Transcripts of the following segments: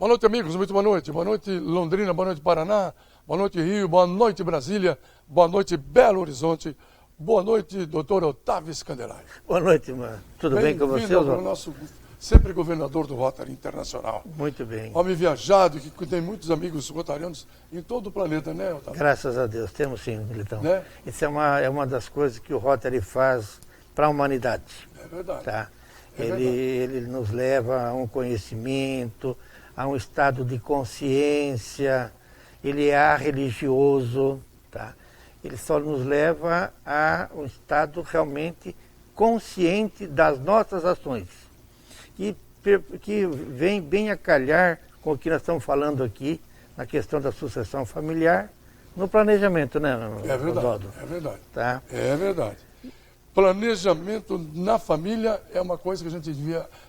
Boa noite, amigos, muito boa noite. Boa noite, Londrina, boa noite, Paraná, boa noite, Rio, boa noite, Brasília, boa noite, Belo Horizonte, boa noite, doutor Otávio Scanderai. Boa noite, mano. Tudo bem com você, Oswaldo? Nosso sempre governador do Rotary Internacional. Muito bem. Homem viajado, que tem muitos amigos rotarianos em todo o planeta, né, Otávio? Graças a Deus, temos sim, Militão. Né? Isso é uma das coisas que o Rotary faz para a humanidade. É verdade. Tá? É Ele nos leva a um conhecimento, a um estado de consciência, ele é religioso, tá? Ele só nos leva a um estado realmente consciente das nossas ações, que vem bem a calhar com o que nós estamos falando aqui, na questão da sucessão familiar, no planejamento, né, Oswaldo? É verdade. Tá? É verdade. Planejamento na família é uma coisa que a gente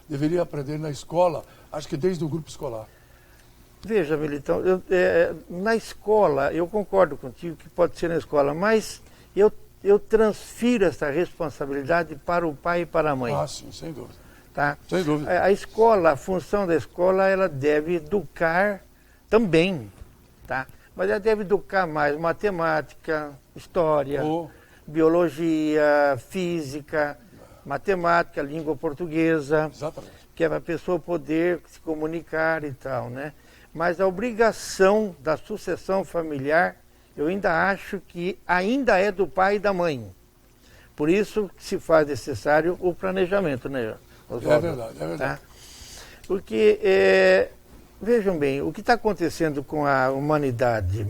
deveria aprender na escola, acho que desde o grupo escolar. Veja, Militão, na escola, eu concordo contigo que pode ser na escola, mas eu transfiro essa responsabilidade para o pai e para a mãe. Ah, sim, sem dúvida. Tá? Sem dúvida. A escola, a função da escola, ela deve educar também, tá? Mas ela deve educar mais matemática, história, biologia, física, matemática, língua portuguesa. Exatamente. Que é para a pessoa poder se comunicar e tal, né? Mas a obrigação da sucessão familiar, eu ainda acho que ainda é do pai e da mãe. Por isso que se faz necessário o planejamento, né, Oswaldo? É verdade, é verdade. Tá? Porque, vejam bem, o que está acontecendo com a humanidade?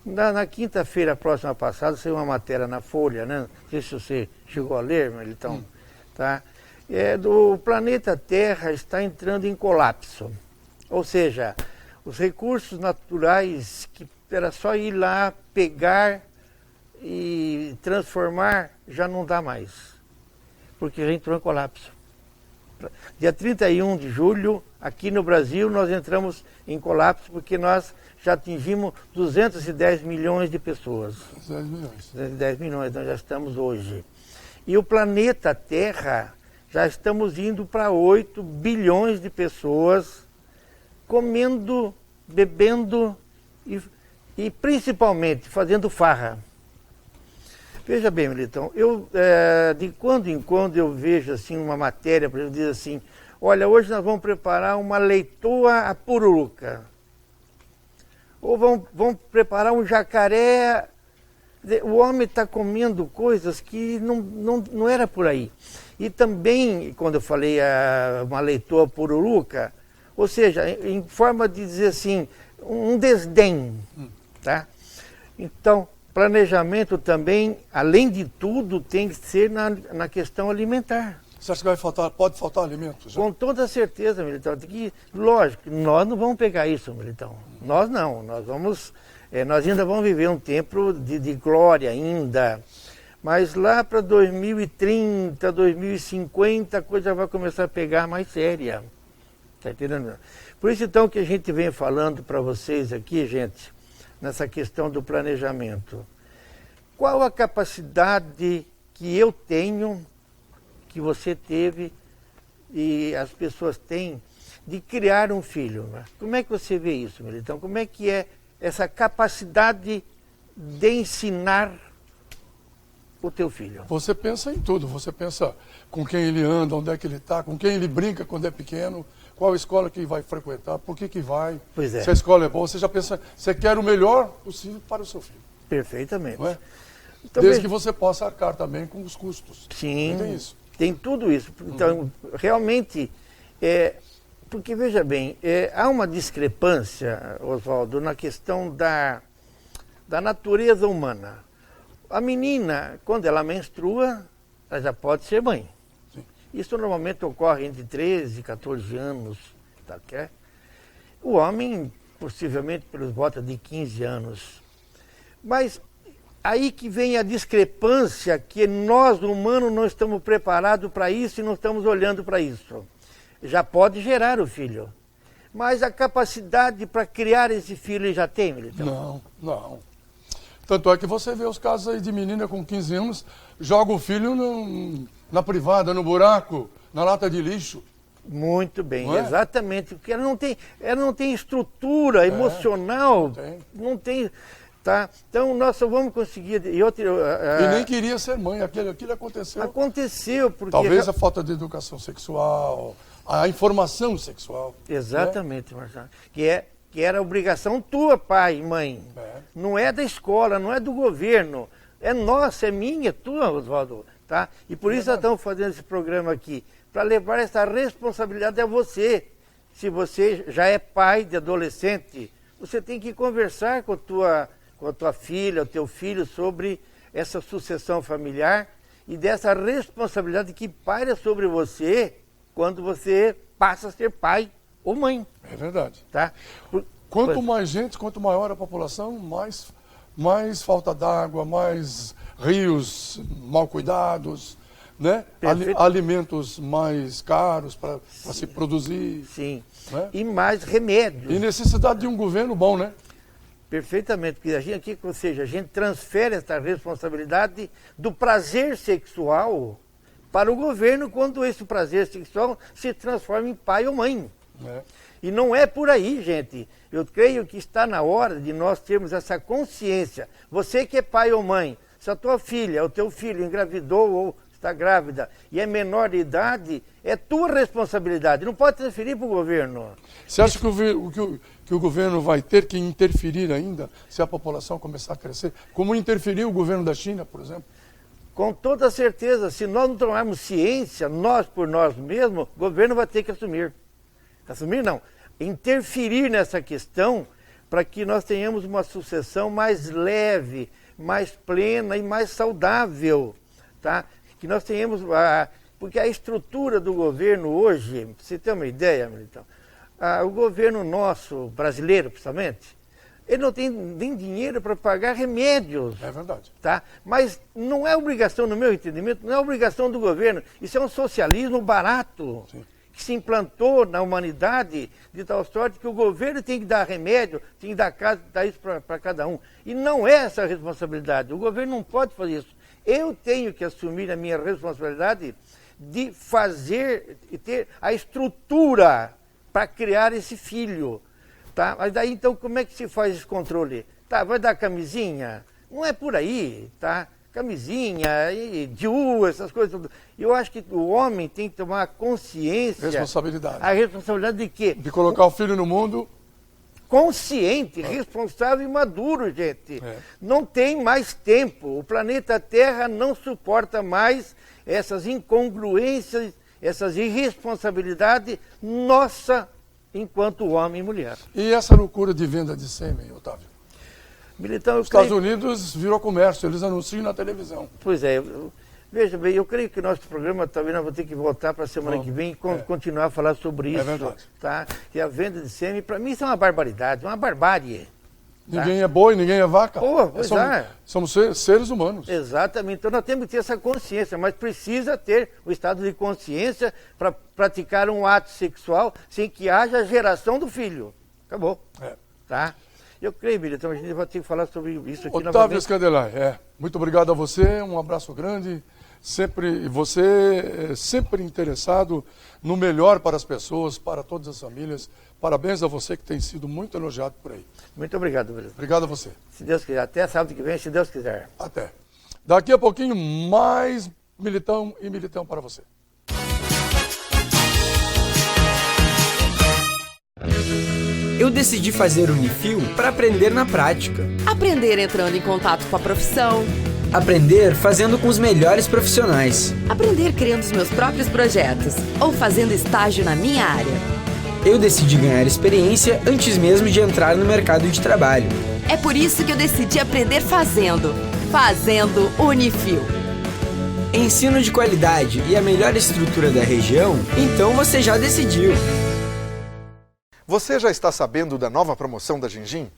Na quinta-feira próxima passada, saiu uma matéria na Folha, né? Não sei se você chegou a ler, Militão, tá? O planeta Terra está entrando em colapso. Ou seja, os recursos naturais, que era só ir lá, pegar e transformar, já não dá mais. Porque já entrou em colapso. Dia 31 de julho, aqui no Brasil, nós entramos em colapso porque nós já atingimos 210 milhões de pessoas. 10 milhões. 210 milhões, nós já estamos hoje. E o planeta Terra, já estamos indo para 8 bilhões de pessoas comendo, bebendo e principalmente fazendo farra. Veja bem, Militão, de quando em quando eu vejo assim uma matéria, por exemplo, diz assim, olha, hoje nós vamos preparar uma leitoa à pururuca. Ou vamos preparar um jacaré. O homem está comendo coisas que não era por aí. E também, quando eu falei uma leitoa pururuca, ou seja, em forma de dizer assim, um desdém, tá? Então, planejamento também, além de tudo, tem que ser na questão alimentar. Você acha que pode faltar alimentos? Com toda certeza, Militão. Lógico, nós não vamos pegar isso, Militão. Nós não, nós ainda vamos viver um tempo de glória ainda. Mas lá para 2030, 2050, a coisa vai começar a pegar mais séria. Está entendendo? Por isso, então, que a gente vem falando para vocês aqui, gente, nessa questão do planejamento. Qual a capacidade que eu tenho, que você teve e as pessoas têm, de criar um filho? Como é que você vê isso, Militão? Como é que é essa capacidade de ensinar o teu filho? Você pensa em tudo, você pensa com quem ele anda, onde é que ele está, com quem ele brinca quando é pequeno, qual escola que vai frequentar, por que vai, pois é. Se a escola é boa, você já pensa, você quer o melhor possível para o seu filho. Perfeitamente. Não é? Então, desde que você possa arcar também com os custos. Sim, tem isso. Tem tudo isso. Então, realmente, porque veja bem, há uma discrepância, Oswaldo, na questão da natureza humana. A menina, quando ela menstrua, ela já pode ser mãe. Sim. Isso normalmente ocorre entre 13 e 14 anos. Tá, okay? O homem, possivelmente, pelos volta de 15 anos. Mas aí que vem a discrepância, que nós, humanos, não estamos preparados para isso e não estamos olhando para isso. Já pode gerar o filho. Mas a capacidade para criar esse filho ele já tem, Militão? Não. Tanto é que você vê os casos aí de menina com 15 anos, joga o filho na privada, no buraco, na lata de lixo. Muito bem, Não é? exatamente, porque ela não tem estrutura emocional, não tem. tá? Então nós só vamos conseguir... E nem queria ser mãe, aquilo aconteceu. Aconteceu, porque... Talvez a falta de educação sexual, a informação sexual. Exatamente, Marcelo. Que era obrigação tua, pai e mãe. Não é da escola, não é do governo. É nossa, é minha, tua, Oswaldo. Tá? E por isso nós estamos fazendo esse programa aqui, para levar essa responsabilidade a você. Se você já é pai de adolescente, você tem que conversar com a tua filha, o teu filho, sobre essa sucessão familiar e dessa responsabilidade que paira sobre você quando você passa a ser pai ou mãe. É verdade. Tá? Quanto mais gente, quanto maior a população, mais falta d'água, mais rios mal cuidados, né? Alimentos mais caros para se produzir. Sim. Né? E mais remédios. E necessidade de um governo bom, né? Perfeitamente, porque ou seja, a gente transfere essa responsabilidade do prazer sexual para o governo quando esse prazer sexual se transforma em pai ou mãe. E não é por aí, gente. Eu creio que está na hora de nós termos essa consciência. Você que é pai ou mãe, se a tua filha ou teu filho engravidou ou está grávida e é menor de idade, é tua responsabilidade, não pode transferir para o governo. Você acha que o governo vai ter que interferir ainda se a população começar a crescer? Como interferiu o governo da China, por exemplo? Com toda certeza, se nós não tomarmos ciência, nós por nós mesmos, o governo vai ter que assumir. Assumir não, interferir nessa questão para que nós tenhamos uma sucessão mais leve, mais plena e mais saudável, tá? Que nós tenhamos, porque a estrutura do governo hoje, pra você ter uma ideia, Militão, o governo nosso, brasileiro principalmente, ele não tem nem dinheiro para pagar remédios. É verdade. Tá? Mas não é obrigação, no meu entendimento, não é obrigação do governo. Isso é um socialismo barato. Sim. Que se implantou na humanidade de tal sorte que o governo tem que dar remédio, tem que dar isso para cada um. E não é essa a responsabilidade. O governo não pode fazer isso. Eu tenho que assumir a minha responsabilidade de fazer e ter a estrutura para criar esse filho. Tá? Mas daí então como é que se faz esse controle? Tá, vai dar camisinha? Não é por aí, tá? Camisinha, DIU, essas coisas. Eu acho que o homem tem que tomar consciência. Responsabilidade. A responsabilidade de quê? De colocar o filho no mundo. Consciente, responsável e maduro, gente. Não tem mais tempo. O planeta Terra não suporta mais essas incongruências, essas irresponsabilidades nossa enquanto homem e mulher. E essa loucura de venda de sêmen, Otávio? Militão, Os Estados Unidos virou comércio, eles anunciam na televisão. Pois é, veja bem, eu creio que o nosso programa talvez nós vamos ter que voltar para a semana que vem e continuar a falar sobre isso. É verdade. Tá? E a venda de sêmen, para mim, isso é uma barbaridade, uma barbárie. Ninguém é boi, ninguém é vaca. Somos seres humanos. Exatamente, então nós temos que ter essa consciência, mas precisa ter o estado de consciência para praticar um ato sexual sem que haja geração do filho. Acabou. Tá? Eu creio, Militão, a gente vai ter que falar sobre isso aqui novamente. Otávio Scandelai, muito obrigado a você, um abraço grande. Você é sempre interessado no melhor para as pessoas, para todas as famílias. Parabéns a você que tem sido muito elogiado por aí. Muito obrigado, Militão. Obrigado a você. Se Deus quiser. Até sábado que vem, se Deus quiser. Até. Daqui a pouquinho, mais Militão e Militão para você. Eu decidi fazer Unifil para aprender na prática. Aprender entrando em contato com a profissão. Aprender fazendo com os melhores profissionais. Aprender criando os meus próprios projetos ou fazendo estágio na minha área. Eu decidi ganhar experiência antes mesmo de entrar no mercado de trabalho. É por isso que eu decidi aprender fazendo. Fazendo Unifil. Ensino de qualidade e a melhor estrutura da região, então você já decidiu. Você já está sabendo da nova promoção da Gingin?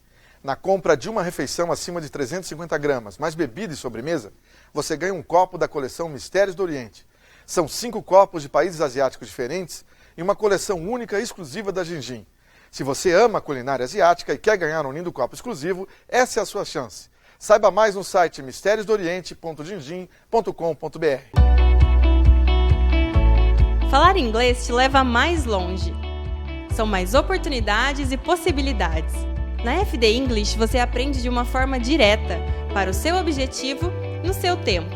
Na compra de uma refeição acima de 350 gramas, mais bebida e sobremesa, você ganha um copo da coleção Mistérios do Oriente. São 5 copos de países asiáticos diferentes e uma coleção única e exclusiva da Gingin. Se você ama a culinária asiática e quer ganhar um lindo copo exclusivo, essa é a sua chance. Saiba mais no site mistériosdooriente.gingin.com.br. Falar inglês te leva mais longe. São mais oportunidades e possibilidades. Na FD English você aprende de uma forma direta, para o seu objetivo, no seu tempo.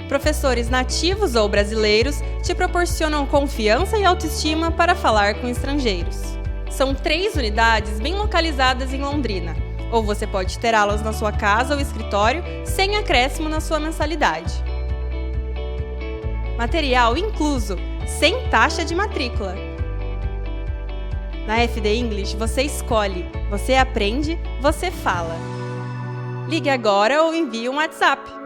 Professores nativos ou brasileiros te proporcionam confiança e autoestima para falar com estrangeiros. São 3 unidades bem localizadas em Londrina, ou você pode ter aulas na sua casa ou escritório sem acréscimo na sua mensalidade. Material incluso, sem taxa de matrícula. Na FD English você escolhe, você aprende, você fala. Ligue agora ou envie um WhatsApp.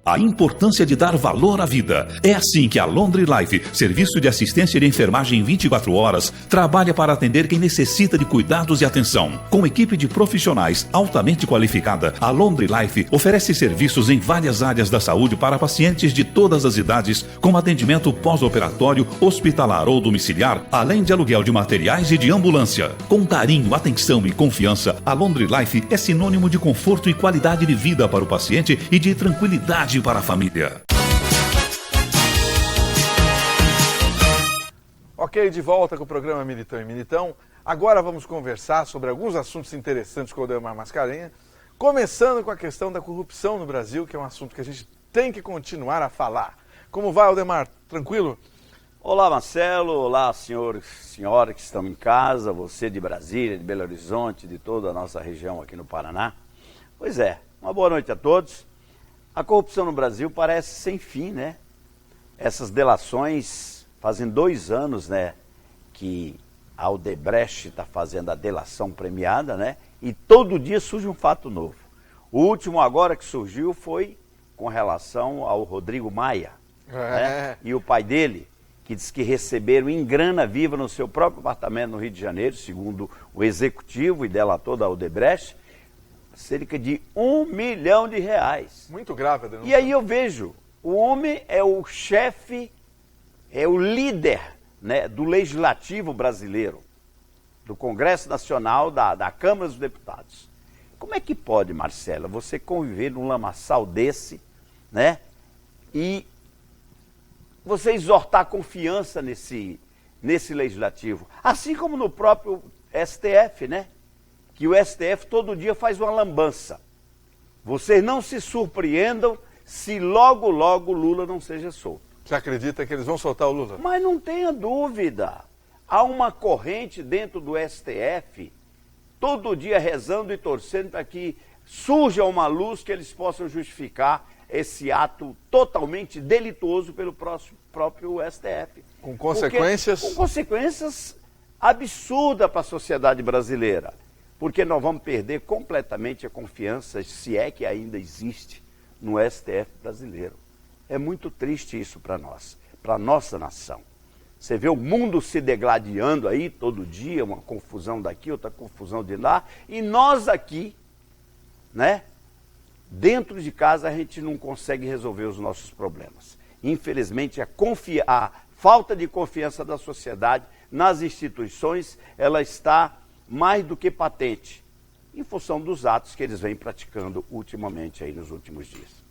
A importância de dar valor à vida. É assim que a Laundry Life, serviço de assistência de enfermagem 24 horas, trabalha para atender quem necessita de cuidados e atenção. Com equipe de profissionais altamente qualificada, a Laundry Life oferece serviços em várias áreas da saúde para pacientes de todas as idades, com atendimento pós-operatório, hospitalar ou domiciliar, além de aluguel de materiais e de ambulância. Com carinho, atenção e confiança, a Laundry Life é sinônimo de conforto e qualidade de vida para o paciente e de tranquilidade para a família. Ok, de volta com o programa Militão e Militão. Agora vamos conversar sobre alguns assuntos interessantes com o Aldemar Mascarenhas, começando com a questão da corrupção no Brasil, que é um assunto que a gente tem que continuar a falar. Como vai, Aldemar? Tranquilo? Olá, Marcelo. Olá, senhores, senhoras que estão em casa, você de Brasília, de Belo Horizonte, de toda a nossa região aqui no Paraná. Pois é, uma boa noite a todos. A corrupção no Brasil parece sem fim, né? Essas delações, fazem 2 anos, né, que a Odebrecht está fazendo a delação premiada, né? E todo dia surge um fato novo. O último agora que surgiu foi com relação ao Rodrigo Maia, né? E o pai dele, que diz que receberam em grana viva no seu próprio apartamento no Rio de Janeiro, segundo o executivo e delator da Odebrecht, cerca de R$1 milhão. Muito grave a denúncia. E aí eu vejo, o homem é o chefe, é o líder, né, do Legislativo brasileiro, do Congresso Nacional, da Câmara dos Deputados. Como é que pode, Marcela, você conviver num lamaçal desse, né, e você exortar confiança nesse Legislativo? Assim como no próprio STF, né? Que o STF todo dia faz uma lambança. Vocês não se surpreendam se logo, logo Lula não seja solto. Você acredita que eles vão soltar o Lula? Mas não tenha dúvida. Há uma corrente dentro do STF, todo dia rezando e torcendo para que surja uma luz que eles possam justificar esse ato totalmente delituoso pelo próprio STF. Com consequências? Com consequências absurdas para a sociedade brasileira. Porque nós vamos perder completamente a confiança, se é que ainda existe, no STF brasileiro. É muito triste isso para nós, para a nossa nação. Você vê o mundo se degladiando aí todo dia, uma confusão daqui, outra confusão de lá, e nós aqui, né, dentro de casa a gente não consegue resolver os nossos problemas. Infelizmente a falta de confiança da sociedade nas instituições, ela está mais do que patente, em função dos atos que eles vêm praticando ultimamente aí nos últimos dias.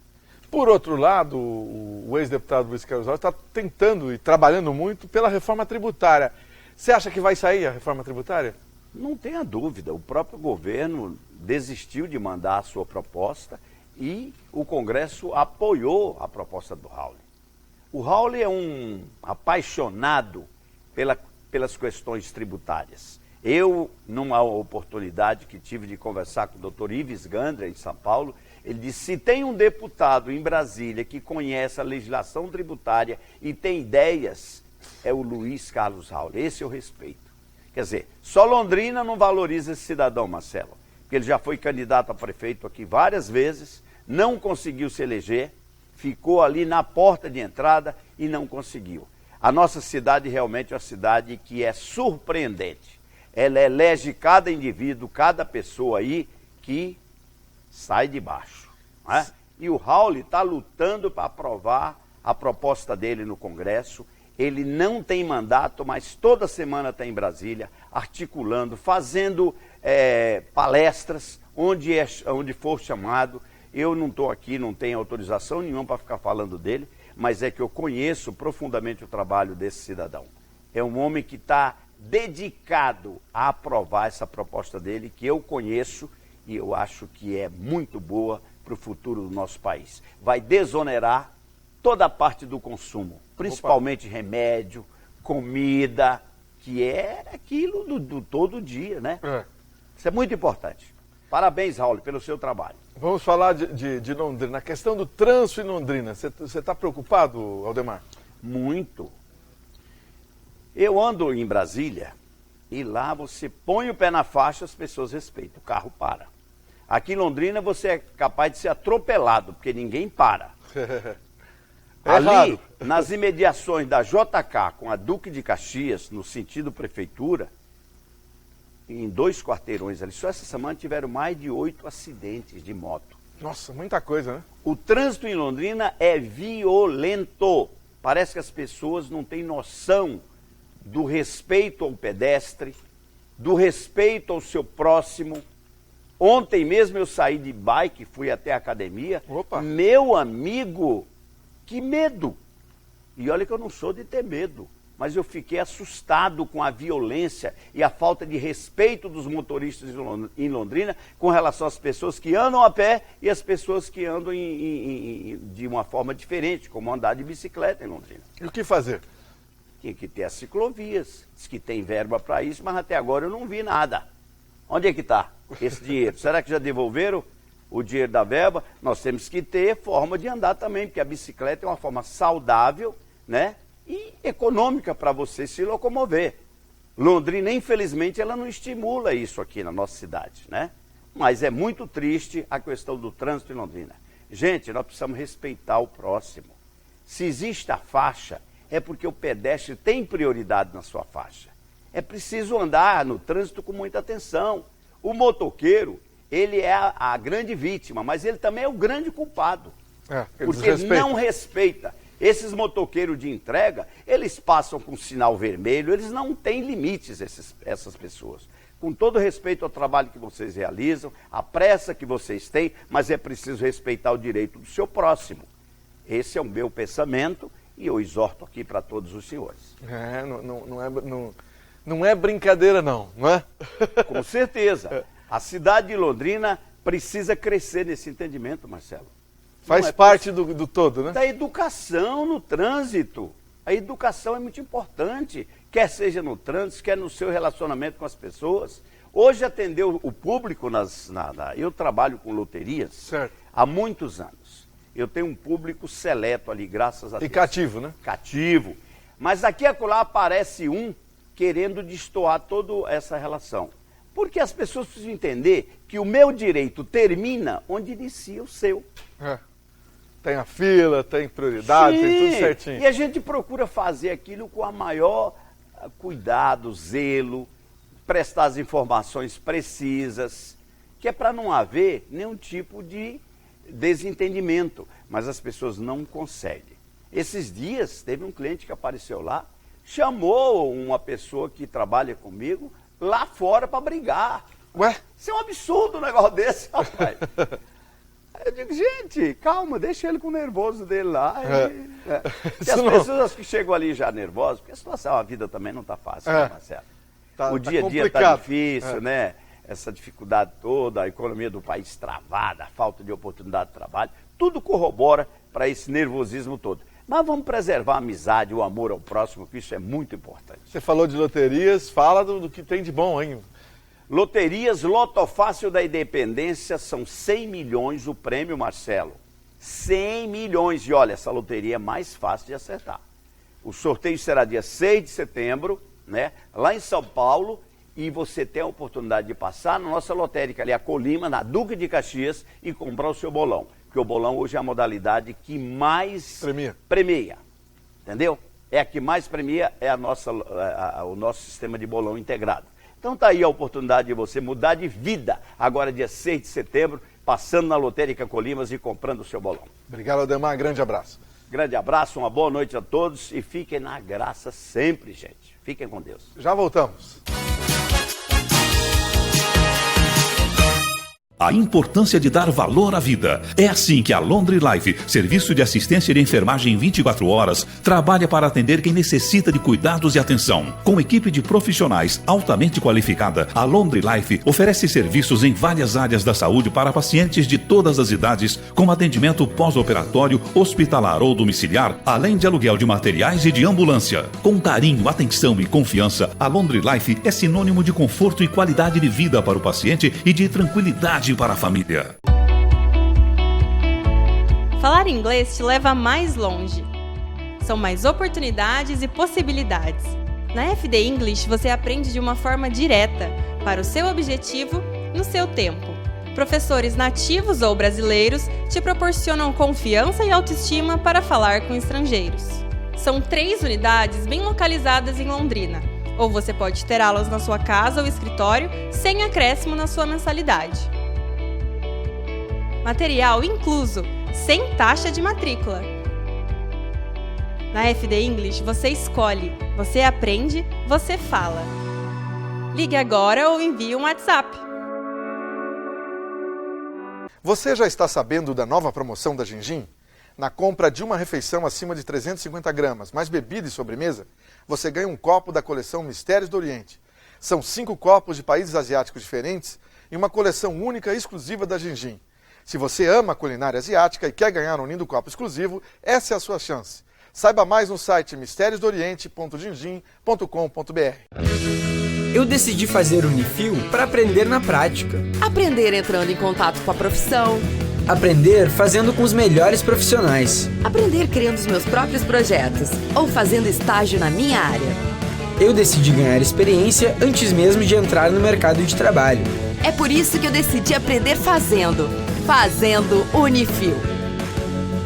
Por outro lado, o ex-deputado Luiz Carlos Alves está tentando e trabalhando muito pela reforma tributária. Você acha que vai sair a reforma tributária? Não tenha dúvida, o próprio governo desistiu de mandar a sua proposta e o Congresso apoiou a proposta do Raul. O Raul é um apaixonado pelas questões tributárias. Eu, numa oportunidade que tive de conversar com o Dr. Ives Gandra, em São Paulo, ele disse, se tem um deputado em Brasília que conhece a legislação tributária e tem ideias, é o Luiz Carlos Raul. Esse eu respeito. Quer dizer, só Londrina não valoriza esse cidadão, Marcelo, porque ele já foi candidato a prefeito aqui várias vezes, não conseguiu se eleger, ficou ali na porta de entrada e não conseguiu. A nossa cidade realmente é uma cidade que é surpreendente. Ela elege cada indivíduo, cada pessoa aí que sai de baixo. Né? E o Raul está lutando para aprovar a proposta dele no Congresso. Ele não tem mandato, mas toda semana está em Brasília, articulando, fazendo palestras, onde for chamado. Eu não estou aqui, não tenho autorização nenhuma para ficar falando dele, mas é que eu conheço profundamente o trabalho desse cidadão. É um homem que está dedicado a aprovar essa proposta dele, que eu conheço e eu acho que é muito boa para o futuro do nosso país. Vai desonerar toda a parte do consumo, principalmente remédio, comida, que é aquilo do todo dia, né? Isso é muito importante. Parabéns, Raul, pelo seu trabalho. Vamos falar de Londrina. A questão do trânsito em Londrina, você está preocupado, Aldemar? Muito. Eu ando em Brasília e lá você põe o pé na faixa, as pessoas respeitam, o carro para. Aqui em Londrina você é capaz de ser atropelado, porque ninguém para. Ali, raro. nas imediações da JK com a Duque de Caxias, no sentido prefeitura, em 2 quarteirões ali, só essa semana tiveram mais de 8 acidentes de moto. Nossa, muita coisa, né? O trânsito em Londrina é violento. Parece que as pessoas não têm noção do respeito ao pedestre, do respeito ao seu próximo. Ontem mesmo eu saí de bike, fui até a academia. Opa. Meu amigo, que medo! E olha que eu não sou de ter medo, mas eu fiquei assustado com a violência e a falta de respeito dos motoristas em Londrina com relação às pessoas que andam a pé e as pessoas que andam de uma forma diferente, como andar de bicicleta em Londrina. E o que fazer? Tinha que ter as ciclovias, diz que tem verba para isso, mas até agora eu não vi nada. Onde é que está esse dinheiro? Será que já devolveram o dinheiro da verba? Nós temos que ter forma de andar também, porque a bicicleta é uma forma saudável, né? E econômica para você se locomover. Londrina, infelizmente, ela não estimula isso aqui na nossa cidade, né? Mas é muito triste a questão do trânsito em Londrina. Gente, nós precisamos respeitar o próximo. Se existe a faixa, é porque o pedestre tem prioridade na sua faixa. É preciso andar no trânsito com muita atenção. O motoqueiro, ele é a grande vítima, mas ele também é o grande culpado. Porque ele não respeita. Esses motoqueiros de entrega, eles passam com sinal vermelho, eles não têm limites, essas pessoas. Com todo respeito ao trabalho que vocês realizam, a pressa que vocês têm, mas é preciso respeitar o direito do seu próximo. Esse é o meu pensamento e eu exorto aqui para todos os senhores. Não é brincadeira não é? Com certeza. A cidade de Londrina precisa crescer nesse entendimento, Marcelo. Faz parte do todo, né? Da educação no trânsito. A educação é muito importante, quer seja no trânsito, quer no seu relacionamento com as pessoas. Hoje atendeu o público, eu trabalho com loterias há muitos anos. Eu tenho um público seleto ali, graças a Deus. E cativo, né? Cativo. Mas aqui e acolá aparece um querendo destoar toda essa relação. Porque as pessoas precisam entender que o meu direito termina onde inicia o seu. Tem a fila, tem prioridade, Sim. tem tudo certinho. E a gente procura fazer aquilo com a maior cuidado, zelo, prestar as informações precisas, que é para não haver nenhum tipo de desentendimento. Mas as pessoas não conseguem. Esses dias, teve um cliente que apareceu lá, chamou uma pessoa que trabalha comigo lá fora para brigar. Ué? Isso é um absurdo um negócio desse, rapaz. Eu digo, gente, calma, deixa ele com o nervoso dele lá. E as pessoas que chegam ali já nervosas, porque a situação, a vida também não está fácil, né, Marcelo? O dia a dia está difícil, né? Essa dificuldade toda, a economia do país travada, a falta de oportunidade de trabalho, tudo corrobora para esse nervosismo todo. Mas vamos preservar a amizade, o amor ao próximo, que isso é muito importante. Você falou de loterias, fala do que tem de bom, hein? Loterias Lotofácil da Independência, são 100 milhões o prêmio, Marcelo. 100 milhões. E olha, essa loteria é mais fácil de acertar. O sorteio será dia 6 de setembro, né? Lá em São Paulo. E você tem a oportunidade de passar na nossa lotérica ali, a Colima, na Duque de Caxias, e comprar o seu bolão. Porque o bolão hoje é a modalidade que mais premia. Entendeu? É a que mais premia, é o nosso sistema de bolão integrado. Então tá aí a oportunidade de você mudar de vida, agora dia 6 de setembro, passando na Lotérica Colimas e comprando o seu bolão. Obrigado, Aldemar, grande abraço. Grande abraço, uma boa noite a todos e fiquem na graça sempre, gente. Fiquem com Deus. Já voltamos. A importância de dar valor à vida. É assim que a Londre Life, serviço de assistência de enfermagem 24 horas, trabalha para atender quem necessita de cuidados e atenção. Com equipe de profissionais altamente qualificada, a Londre Life oferece serviços em várias áreas da saúde para pacientes de todas as idades, com atendimento pós-operatório, hospitalar ou domiciliar, além de aluguel de materiais e de ambulância. Com carinho, atenção e confiança, a Londre Life é sinônimo de conforto e qualidade de vida para o paciente e de tranquilidade para a família. Falar inglês te leva mais longe. São mais oportunidades e possibilidades. Na FD English você aprende de uma forma direta, para o seu objetivo, no seu tempo. Professores nativos ou brasileiros te proporcionam confiança e autoestima para falar com estrangeiros. São 3 unidades bem localizadas em Londrina, ou você pode ter aulas na sua casa ou escritório sem acréscimo na sua mensalidade. Material incluso, sem taxa de matrícula. Na FD English você escolhe, você aprende, você fala. Ligue agora ou envie um WhatsApp. Você já está sabendo da nova promoção da Gingin? Na compra de uma refeição acima de 350 gramas, mais bebida e sobremesa, você ganha um copo da coleção Mistérios do Oriente. São 5 copos de países asiáticos diferentes e uma coleção única e exclusiva da Gingin. Se você ama a culinária asiática e quer ganhar um lindo copo exclusivo, essa é a sua chance. Saiba mais no site mistériosdooriente.gingin.com.br. Eu decidi fazer Unifil para aprender na prática. Aprender entrando em contato com a profissão. Aprender fazendo com os melhores profissionais. Aprender criando os meus próprios projetos. Ou fazendo estágio na minha área. Eu decidi ganhar experiência antes mesmo de entrar no mercado de trabalho. É por isso que eu decidi aprender fazendo. Fazendo Unifil.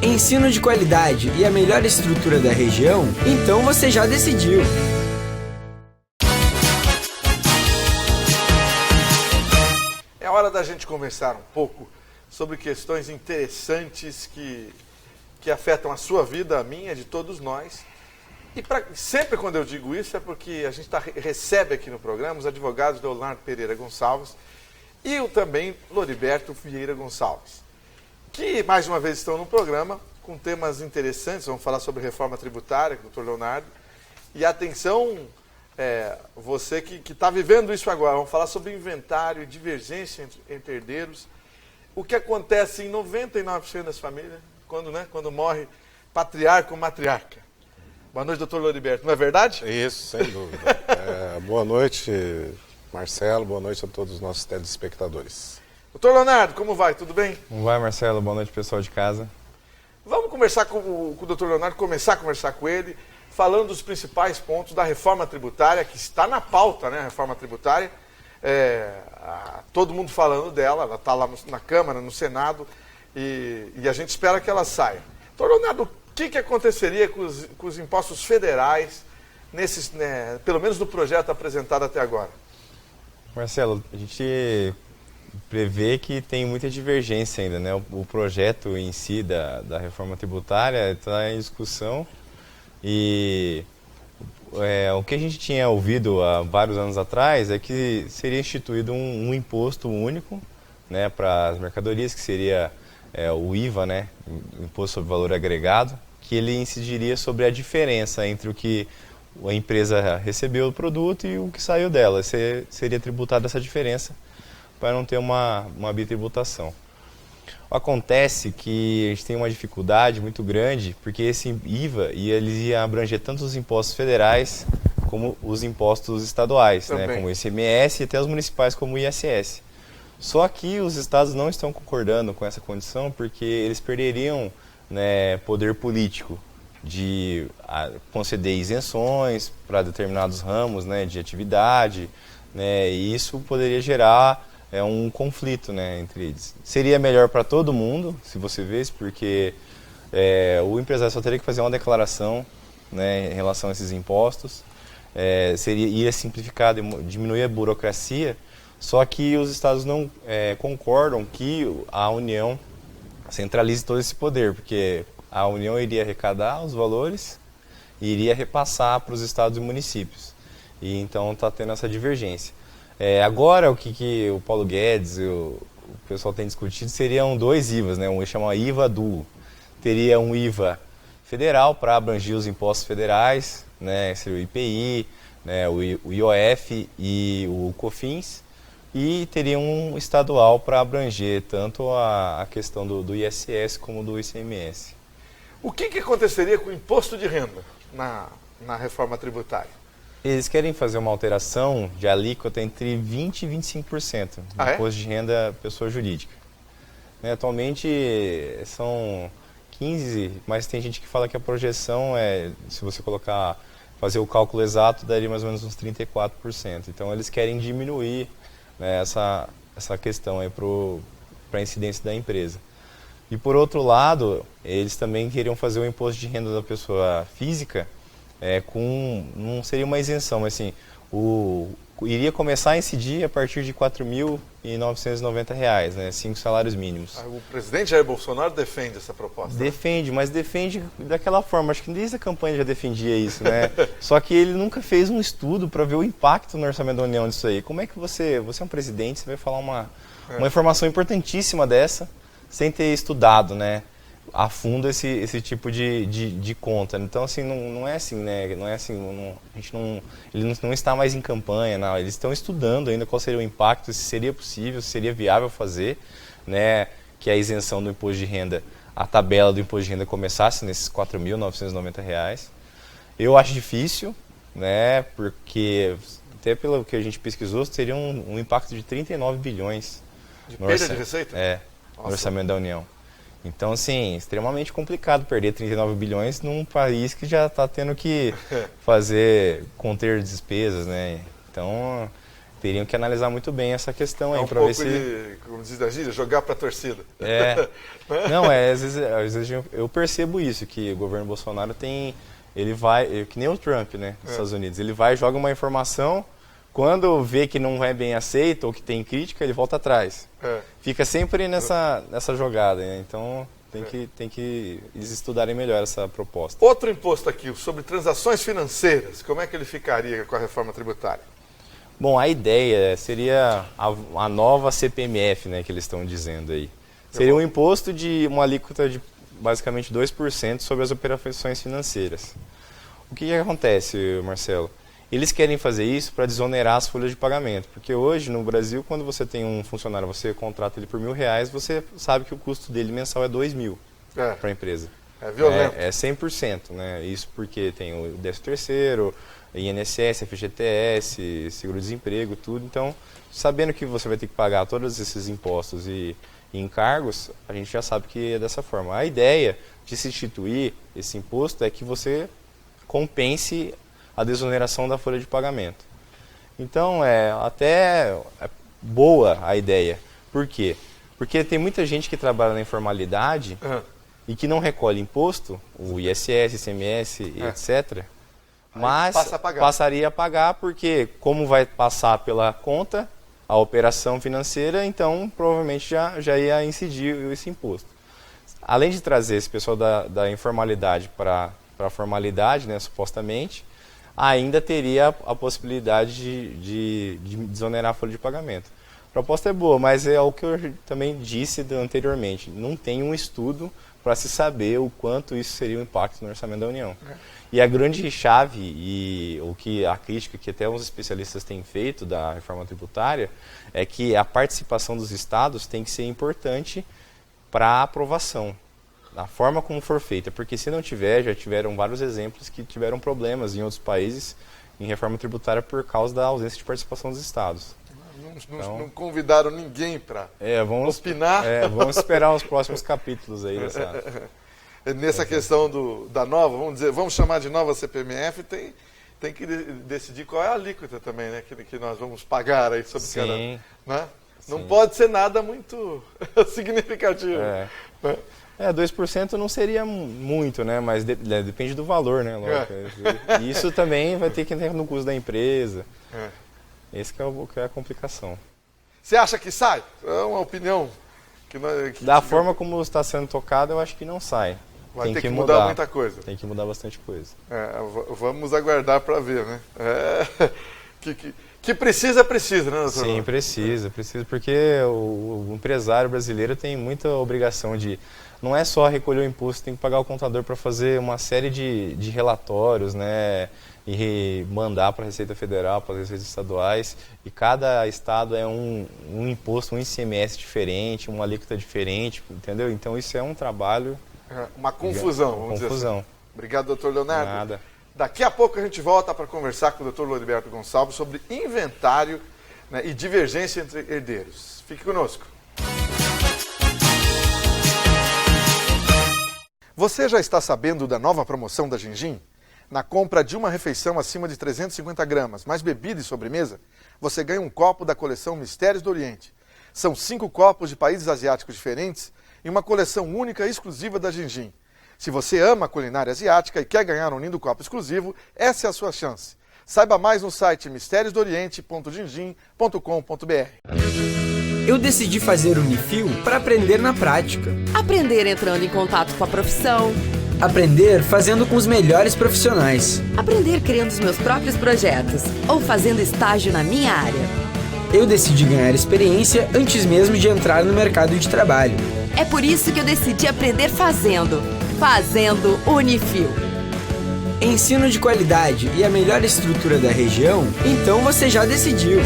Ensino de qualidade e a melhor estrutura da região? Então você já decidiu. É hora da gente conversar um pouco sobre questões interessantes que afetam a sua vida, a minha, de todos nós. E sempre quando eu digo isso é porque a gente recebe aqui no programa os advogados Leonardo Pereira Gonçalves e também Loriberto Vieira Gonçalves, que mais uma vez estão no programa com temas interessantes. Vamos falar sobre reforma tributária com o doutor Leonardo. E atenção, você que está vivendo isso agora, vamos falar sobre inventário e divergência entre herdeiros. O que acontece em 99% das famílias, quando morre patriarca ou matriarca. Boa noite, doutor Loriberto, não é verdade? Isso, sem dúvida. Boa noite, Marcelo, boa noite a todos os nossos telespectadores. Doutor Leonardo, como vai? Tudo bem? Como vai, Marcelo? Boa noite, pessoal de casa. Vamos conversar com o doutor Leonardo, começar a conversar com ele, falando dos principais pontos da reforma tributária, que está na pauta, né, a reforma tributária. Todo mundo falando dela, ela está lá na Câmara, no Senado, e a gente espera que ela saia. Doutor Leonardo, o que aconteceria com os impostos federais, pelo menos no projeto apresentado até agora? Marcelo, a gente prevê que tem muita divergência ainda, né? O projeto em si da reforma tributária está em discussão e o que a gente tinha ouvido há vários anos atrás é que seria instituído um imposto único, né, para as mercadorias, que seria o IVA, né, Imposto sobre Valor Agregado, que ele incidiria sobre a diferença entre o que a empresa recebeu do produto e o que saiu dela. Seria tributada essa diferença para não ter uma bitributação. Acontece que a gente tem uma dificuldade muito grande, porque esse IVA ele ia abranger tanto os impostos federais como os impostos estaduais, né, como o ICMS, e até os municipais como o ISS. Só que os estados não estão concordando com essa condição, porque eles perderiam, né, poder político de conceder isenções para determinados ramos, né, de atividade, né, e isso poderia gerar um conflito, né, entre eles. Seria melhor para todo mundo, se você vê, porque o empresário só teria que fazer uma declaração, né, em relação a esses impostos, iria simplificar, diminuir a burocracia, só que os estados não concordam que a União centralize todo esse poder, porque a União iria arrecadar os valores e iria repassar para os estados e municípios. E então está tendo essa divergência. Agora, o que o Paulo Guedes, pessoal tem discutido seriam 2 IVAs, né? Um chama IVA duo. Teria um IVA federal para abranger os impostos federais, né? Seria o IPI, né? o IOF e o COFINS. E teria um estadual para abranger tanto a questão do ISS como do ICMS. O que aconteceria com o imposto de renda na reforma tributária? Eles querem fazer uma alteração de alíquota entre 20% e 25% do imposto de renda pessoa jurídica. Né, atualmente são 15%, mas tem gente que fala que a projeção se você fazer o cálculo exato, daria mais ou menos uns 34%. Então eles querem diminuir, né, essa questão para a incidência da empresa. E por outro lado, eles também queriam fazer o imposto de renda da pessoa física não seria uma isenção, mas assim, iria começar a incidir a partir de R$ 4.990, né, 5 salários mínimos. O presidente Jair Bolsonaro defende essa proposta. Defende, mas defende daquela forma. Acho que desde a campanha já defendia isso, né? Só que ele nunca fez um estudo para ver o impacto no orçamento da União disso aí. Como é que você é um presidente, você vai falar uma informação importantíssima dessa sem ter estudado, né, a fundo esse tipo de conta. Então, assim, não é assim, né? Não é assim, ele não está mais em campanha, não. Eles estão estudando ainda qual seria o impacto, se seria possível, se seria viável fazer, né, que a isenção do imposto de renda, a tabela do imposto de renda começasse nesses R$ 4.990. Eu acho difícil, né, porque até pelo que a gente pesquisou, teria um impacto de 39 bilhões. De perda de receita? No orçamento da União. Então, assim, extremamente complicado perder 39 bilhões num país que já está tendo que conter despesas, né? Então, teriam que analisar muito bem essa questão aí para ver se... como diz a gíria, jogar para a torcida. Não, às vezes eu percebo isso, que o governo Bolsonaro ele vai, que nem o Trump, né, nos Estados Unidos, ele vai e joga uma informação, quando vê que não é bem aceito ou que tem crítica, ele volta atrás. Fica sempre nessa jogada, né? Então tem que eles estudarem melhor essa proposta. Outro imposto aqui, sobre transações financeiras, como é que ele ficaria com a reforma tributária? Bom, a ideia seria a nova CPMF, né, que eles estão dizendo aí. Seria um imposto de uma alíquota de basicamente 2% sobre as operações financeiras. O que acontece, Marcelo? Eles querem fazer isso para desonerar as folhas de pagamento, porque hoje no Brasil, quando você tem um funcionário, você contrata ele por R$1.000, você sabe que o custo dele mensal é R$2.000 para a empresa. É violento. É 100%, né? Isso porque tem o 13º, INSS, FGTS, seguro-desemprego, tudo. Então, sabendo que você vai ter que pagar todos esses impostos e encargos, a gente já sabe que é dessa forma. A ideia de se instituir esse imposto é que você compense a desoneração da folha de pagamento. Então, até boa a ideia. Por quê? Porque tem muita gente que trabalha na informalidade e que não recolhe imposto, o ISS, ICMS, etc., mas passaria a pagar porque, como vai passar pela conta, a operação financeira, então provavelmente já ia incidir esse imposto. Além de trazer esse pessoal da informalidade para a formalidade, né, supostamente, ainda teria a possibilidade de desonerar a folha de pagamento. A proposta é boa, mas é o que eu também disse anteriormente. Não tem um estudo para se saber o quanto isso seria o impacto no orçamento da União. E a grande chave, e a crítica que até uns especialistas têm feito da reforma tributária, é que a participação dos estados tem que ser importante para a aprovação, da forma como for feita, porque se não tiver, já tiveram vários exemplos que tiveram problemas em outros países em reforma tributária por causa da ausência de participação dos estados. Não convidaram ninguém para opinar. Vamos esperar os próximos capítulos aí nessa questão da nova, vamos chamar de nova CPMF, tem que decidir qual é a alíquota também, né, que nós vamos pagar aí sobre cada, né? Não pode ser nada muito significativo. 2% não seria muito, né? Mas depende do valor, né? Isso também vai ter que entrar no custo da empresa. Esse que é a complicação. Você acha que sai? É uma opinião da forma como está sendo tocado, eu acho que não sai. Vai ter que mudar muita coisa. Tem que mudar bastante coisa. Vamos aguardar para ver, né? Que precisa, né, doutor? Sim, precisa, porque o empresário brasileiro tem muita obrigação de... Não é só recolher o imposto, tem que pagar o contador para fazer uma série de relatórios, né? E mandar para a Receita Federal, para as receitas estaduais. E cada estado é um imposto, um ICMS diferente, uma alíquota diferente, entendeu? Então isso é um trabalho... Uma confusão, vamos dizer assim. Obrigado, doutor Leonardo. Nada. Daqui a pouco a gente volta para conversar com o doutor Loriberto Gonçalves sobre inventário, né, e divergência entre herdeiros. Fique conosco. Você já está sabendo da nova promoção da Gingin? Na compra de uma refeição acima de 350 gramas, mais bebida e sobremesa, você ganha um copo da coleção Mistérios do Oriente. São 5 copos de países asiáticos diferentes e uma coleção única e exclusiva da Gingin. Se você ama a culinária asiática e quer ganhar um lindo copo exclusivo, essa é a sua chance. Saiba mais no site mistériosdooriente.gingin.com.br. Eu decidi fazer Unifil para aprender na prática. Aprender entrando em contato com a profissão. Aprender fazendo com os melhores profissionais. Aprender criando os meus próprios projetos. Ou fazendo estágio na minha área. Eu decidi ganhar experiência antes mesmo de entrar no mercado de trabalho. É por isso que eu decidi aprender fazendo. Fazendo Unifil. Ensino de qualidade e a melhor estrutura da região, então você já decidiu.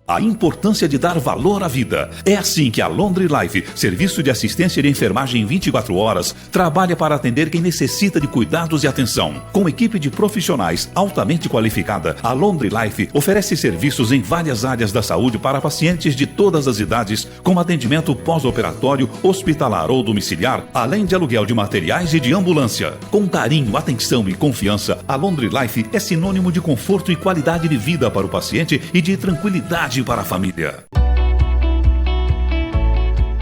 A importância de dar valor à vida. É assim que a Laundry Life, serviço de assistência de enfermagem 24 horas, trabalha para atender quem necessita de cuidados e atenção. Com equipe de profissionais altamente qualificada, a Laundry Life oferece serviços em várias áreas da saúde para pacientes de todas as idades, com atendimento pós-operatório, hospitalar ou domiciliar, além de aluguel de materiais e de ambulância. Com carinho, atenção e confiança, a Laundry Life é sinônimo de conforto e qualidade de vida para o paciente e de tranquilidade para a família.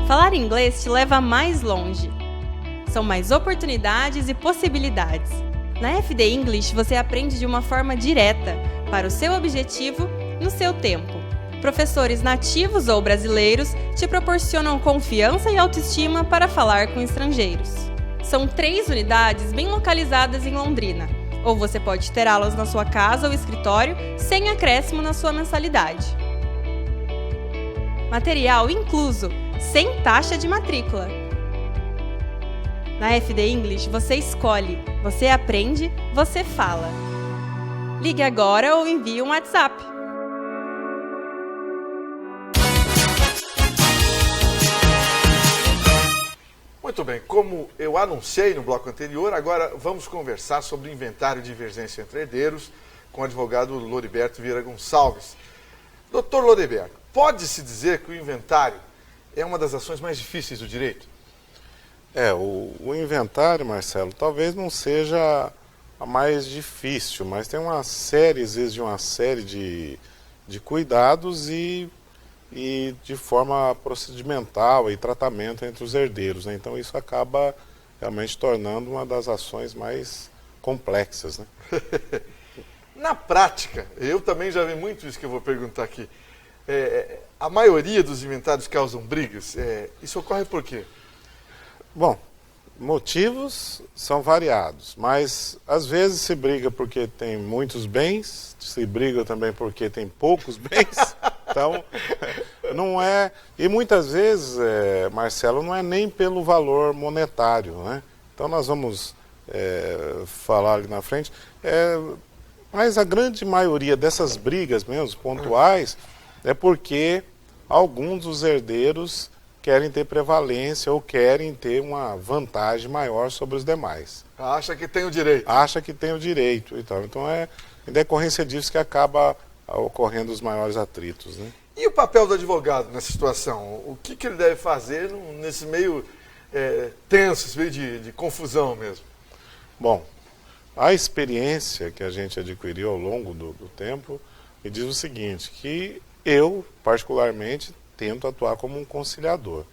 Falar inglês te leva mais longe. São mais oportunidades e possibilidades. Na FD English você aprende de uma forma direta, para o seu objetivo, no seu tempo. Professores nativos ou brasileiros te proporcionam confiança e autoestima para falar com estrangeiros. São 3 unidades bem localizadas em Londrina, ou você pode ter aulas na sua casa ou escritório sem acréscimo na sua mensalidade. Material incluso, sem taxa de matrícula. Na FD English você escolhe, você aprende, você fala. Ligue agora ou envie um WhatsApp. Muito bem, como eu anunciei no bloco anterior, agora vamos conversar sobre inventário de divergência entre herdeiros com o advogado Loriberto Vieira Gonçalves. Doutor Loriberto, pode-se dizer que o inventário é uma das ações mais difíceis do direito? O inventário, Marcelo, talvez não seja a mais difícil, mas tem uma série, às vezes, de cuidados e de forma procedimental e tratamento entre os herdeiros, né? Então isso acaba realmente tornando uma das ações mais complexas, né? Na prática, eu também já vi muito isso que eu vou perguntar aqui. A maioria dos inventários causam brigas. Isso ocorre por quê? Bom, motivos são variados, mas às vezes se briga porque tem muitos bens, se briga também porque tem poucos bens. Então, não é... E muitas vezes, Marcelo, não é nem pelo valor monetário, né? Então nós vamos falar ali na frente. Mas a grande maioria dessas brigas mesmo, pontuais, é porque alguns dos herdeiros querem ter prevalência ou querem ter uma vantagem maior sobre os demais. Acha que tem o direito. Acha que tem o direito. Então é em decorrência disso que acaba ocorrendo os maiores atritos, né? E o papel do advogado nessa situação? O que ele deve fazer nesse meio tenso, esse meio de confusão mesmo? Bom, a experiência que a gente adquiriu ao longo do tempo me diz o seguinte, que eu, particularmente, tento atuar como um conciliador.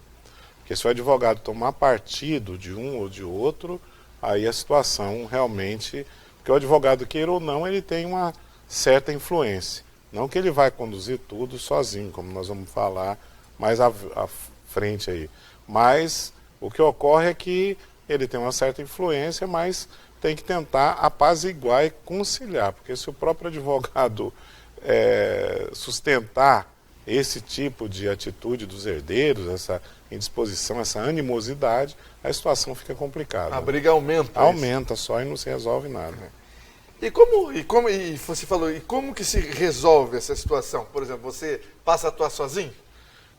Porque se o advogado tomar partido de um ou de outro, aí a situação realmente... Porque o advogado, queira ou não, ele tem uma certa influência. Não que ele vai conduzir tudo sozinho, como nós vamos falar mais à frente aí. Mas o que ocorre é que ele tem uma certa influência, mas tem que tentar apaziguar e conciliar. Porque se o próprio advogado sustentar esse tipo de atitude dos herdeiros, essa indisposição, essa animosidade, a situação fica complicada. A briga aumenta. Aumenta só e não se resolve nada. E você falou, e como que se resolve essa situação? Por exemplo, você passa a atuar sozinho?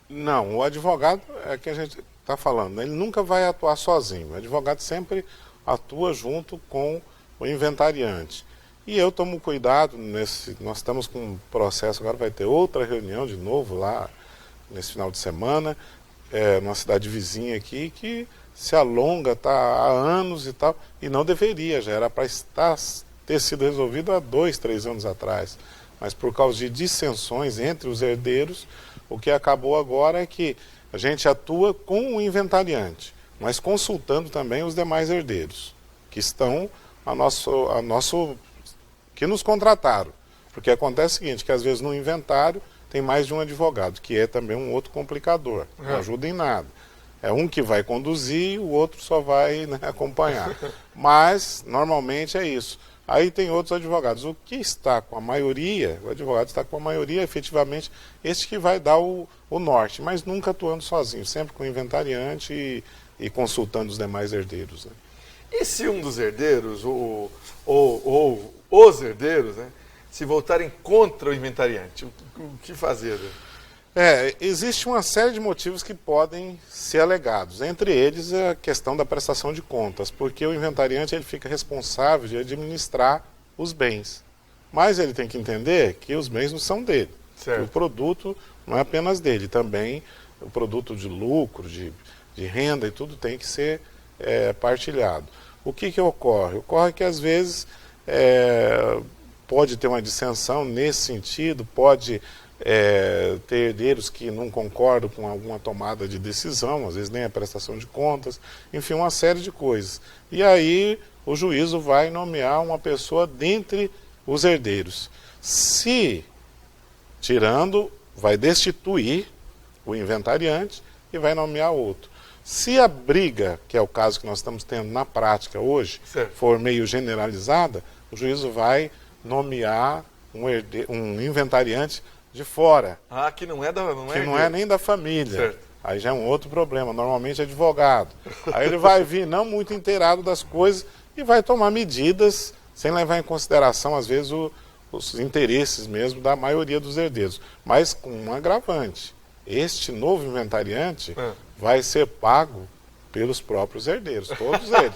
Não, o advogado é que a gente está falando, né? Ele nunca vai atuar sozinho. O advogado sempre atua junto com o inventariante. E eu tomo cuidado, nós estamos com um processo, agora vai ter outra reunião de novo lá, nesse final de semana, numa cidade vizinha aqui, que se alonga, está há anos e tal, e não deveria, já era para ter sido resolvido há 2, 3 anos atrás. Mas por causa de dissensões entre os herdeiros, o que acabou agora é que a gente atua com o inventariante, mas consultando também os demais herdeiros, que estão que nos contrataram. Porque acontece o seguinte, que às vezes no inventário tem mais de um advogado, que é também um outro complicador, não ajuda em nada. É um que vai conduzir, o outro só vai, né, acompanhar. Mas, normalmente é isso. Aí tem outros advogados. O que está com a maioria, o advogado está com a maioria, efetivamente, este que vai dar o norte, mas nunca atuando sozinho, sempre com o inventariante e consultando os demais herdeiros. Né? E se um dos herdeiros, ou os herdeiros, né, se voltarem contra o inventariante, o que fazer? Existe uma série de motivos que podem ser alegados, entre eles a questão da prestação de contas, porque o inventariante ele fica responsável de administrar os bens, mas ele tem que entender que os bens não são dele, o produto não é apenas dele, também o produto de lucro, de renda e tudo tem que ser partilhado. O que ocorre? Ocorre que às vezes pode ter uma dissensão nesse sentido, pode ter herdeiros que não concordam com alguma tomada de decisão, às vezes nem a prestação de contas, enfim, uma série de coisas. E aí o juízo vai nomear uma pessoa dentre os herdeiros. Se, vai destituir o inventariante e vai nomear outro. Se a briga, que é o caso que nós estamos tendo na prática hoje, for meio generalizada, o juízo vai nomear um inventariante de fora. Que não é nem da família. Certo. Aí já é um outro problema, normalmente é advogado. Aí ele vai vir não muito inteirado das coisas e vai tomar medidas sem levar em consideração, às vezes, os interesses mesmo da maioria dos herdeiros. Mas com um agravante. Este novo inventariante vai ser pago pelos próprios herdeiros, todos eles.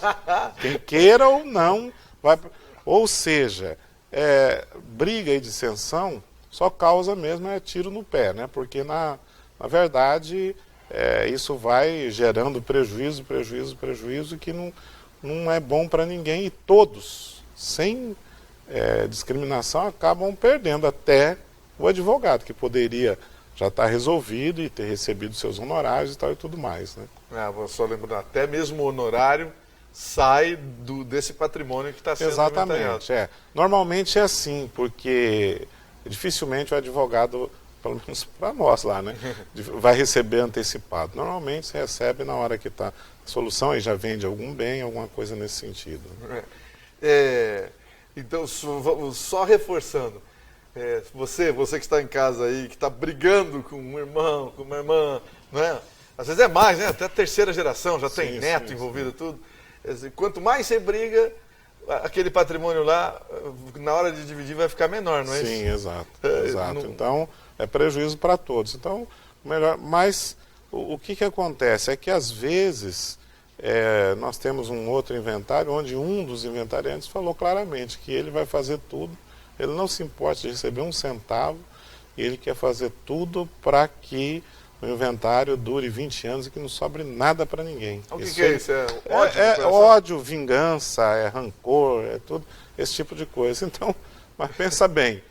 Quem queira ou não, vai. Ou seja, briga e dissensão só causa mesmo tiro no pé, né? Porque na verdade isso vai gerando prejuízo que não é bom para ninguém e todos, sem discriminação, acabam perdendo, até o advogado, que poderia já estar resolvido e ter recebido seus honorários e tal e tudo mais, né? Vou só lembrando, até mesmo o honorário sai desse patrimônio que está sendo inventariado. Exatamente, Normalmente é assim, porque dificilmente o advogado, pelo menos para nós lá, né, vai receber antecipado. Normalmente se recebe na hora que está a solução, aí já vende algum bem, alguma coisa nesse sentido. Então, só reforçando, você que está em casa aí, que está brigando com um irmão, com uma irmã, não é? Às vezes é mais, né? Até a terceira geração, já tem neto envolvido, tudo. Quanto mais você briga, aquele patrimônio lá, na hora de dividir, vai ficar menor, não é isso? Sim, exato. Então, é prejuízo para todos. Então, melhor. Mas o que acontece? É que, às vezes, nós temos um outro inventário, onde um dos inventariantes falou claramente que ele vai fazer tudo, ele não se importa de receber um centavo, e ele quer fazer tudo para que o inventário dure 20 anos e que não sobre nada para ninguém. O que é isso? Ódio? Ódio, vingança, rancor, tudo esse tipo de coisa. Então, mas pensa bem,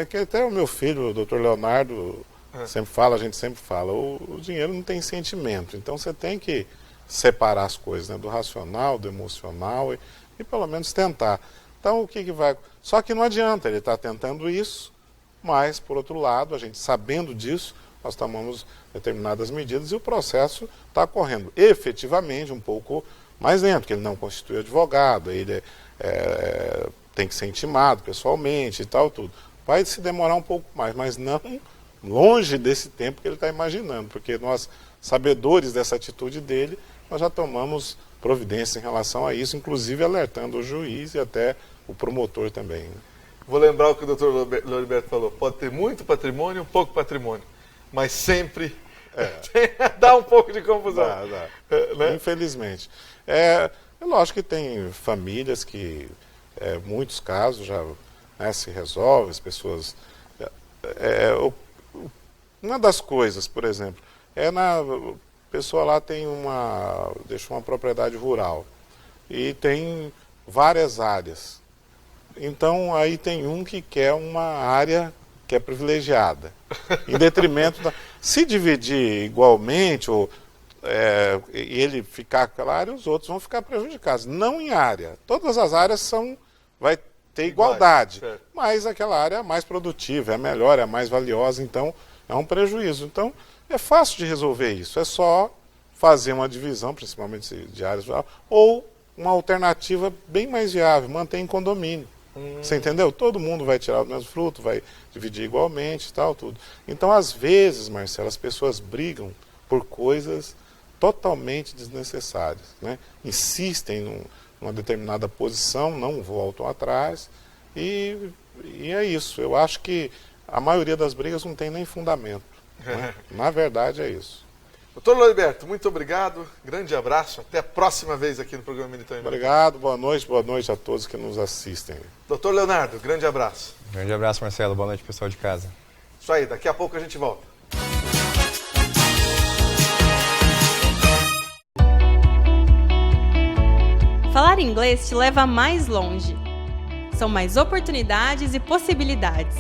que até o meu filho, o doutor Leonardo, sempre fala, a gente sempre fala, o dinheiro não tem sentimento, então você tem que separar as coisas, né, do racional, do emocional e pelo menos tentar. Então, o que vai... Só que não adianta, ele está tentando isso, mas, por outro lado, a gente sabendo disso, nós tomamos determinadas medidas e o processo está correndo efetivamente um pouco mais lento, porque ele não constitui advogado, ele tem que ser intimado pessoalmente e tal, tudo. vai se demorar um pouco mais, mas não longe desse tempo que ele está imaginando, porque nós, sabedores dessa atitude dele, nós já tomamos providência em relação a isso, inclusive alertando o juiz e até o promotor também. Né? Vou lembrar o que o doutor Loriberto falou, pode ter muito patrimônio e pouco patrimônio, mas sempre dá um pouco de confusão. Dá. Né? Infelizmente. É lógico que tem famílias que, muitos casos já se resolve, as pessoas... uma das coisas, por exemplo, a pessoa lá deixou uma propriedade rural e tem várias áreas. Então, aí tem um que quer uma área que é privilegiada, em detrimento da... Se dividir igualmente, e ele ficar com aquela área, os outros vão ficar prejudicados. Não em área. Todas as áreas vai ter igualdade, mas aquela área é mais produtiva, é melhor, é mais valiosa, então é um prejuízo. Então, é fácil de resolver isso. É só fazer uma divisão, principalmente de áreas, ou uma alternativa bem mais viável, manter em condomínio. Você entendeu? Todo mundo vai tirar o mesmo fruto, vai dividir igualmente e tal, tudo. Então, às vezes, Marcelo, as pessoas brigam por coisas totalmente desnecessárias, né? Insistem numa determinada posição, não voltam atrás, e é isso. Eu acho que a maioria das brigas não tem nem fundamento. Né? Na verdade, é isso. Doutor Loriberto, muito obrigado, grande abraço, até a próxima vez aqui no programa Militante. Obrigado, boa noite a todos que nos assistem. Doutor Leonardo, grande abraço. Grande abraço, Marcelo, boa noite, pessoal de casa. Isso aí, daqui a pouco a gente volta. Falar inglês te leva mais longe. São mais oportunidades e possibilidades.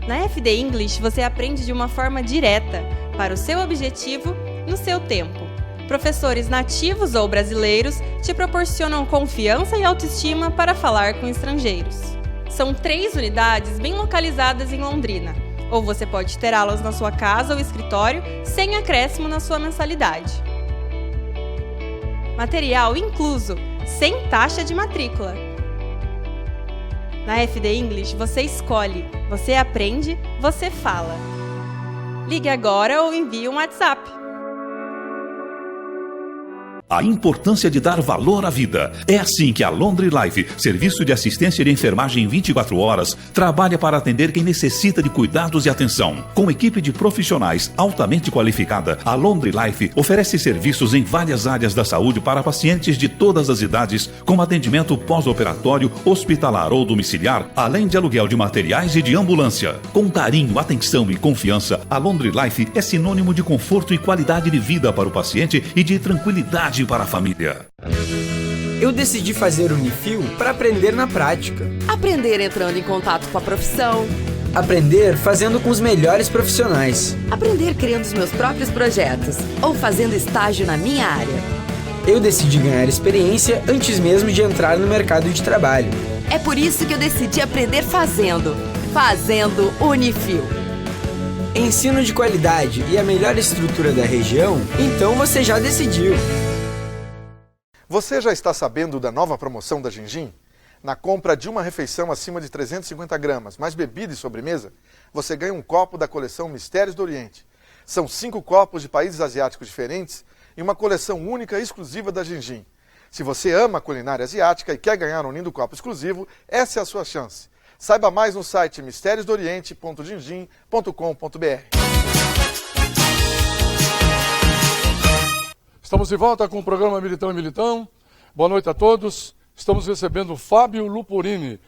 Na FD English você aprende de uma forma direta, para o seu objetivo, no seu tempo. Professores nativos ou brasileiros te proporcionam confiança e autoestima para falar com estrangeiros. São 3 unidades bem localizadas em Londrina, ou você pode ter aulas na sua casa ou escritório sem acréscimo na sua mensalidade. Material incluso, sem taxa de matrícula. Na FD English você escolhe, você aprende, você fala. Ligue agora ou envie um WhatsApp. A importância de dar valor à vida. É assim que a Londri Life, serviço de assistência de enfermagem 24 horas, trabalha para atender quem necessita de cuidados e atenção. Com equipe de profissionais altamente qualificada, a Londri Life oferece serviços em várias áreas da saúde para pacientes de todas as idades, com atendimento pós-operatório, hospitalar ou domiciliar, além de aluguel de materiais e de ambulância. Com carinho, atenção e confiança, a Londri Life é sinônimo de conforto e qualidade de vida para o paciente e de tranquilidade para a família. Eu decidi fazer Unifil para aprender na prática. Aprender entrando em contato com a profissão. Aprender fazendo com os melhores profissionais. Aprender criando os meus próprios projetos. Ou fazendo estágio na minha área. Eu decidi ganhar experiência antes mesmo de entrar no mercado de trabalho. É por isso que eu decidi aprender fazendo. Fazendo Unifil. Ensino de qualidade e a melhor estrutura da região, então você já decidiu. Você já está sabendo da nova promoção da Gingin? Na compra de uma refeição acima de 350 gramas, mais bebida e sobremesa, você ganha um copo da coleção Mistérios do Oriente. São 5 copos de países asiáticos diferentes e uma coleção única e exclusiva da Gingin. Se você ama a culinária asiática e quer ganhar um lindo copo exclusivo, essa é a sua chance. Saiba mais no site misteriosdooriente.gingin.com.br. Estamos de volta com o programa Militão e Militão. Boa noite a todos. Estamos recebendo o Fábio Luporini,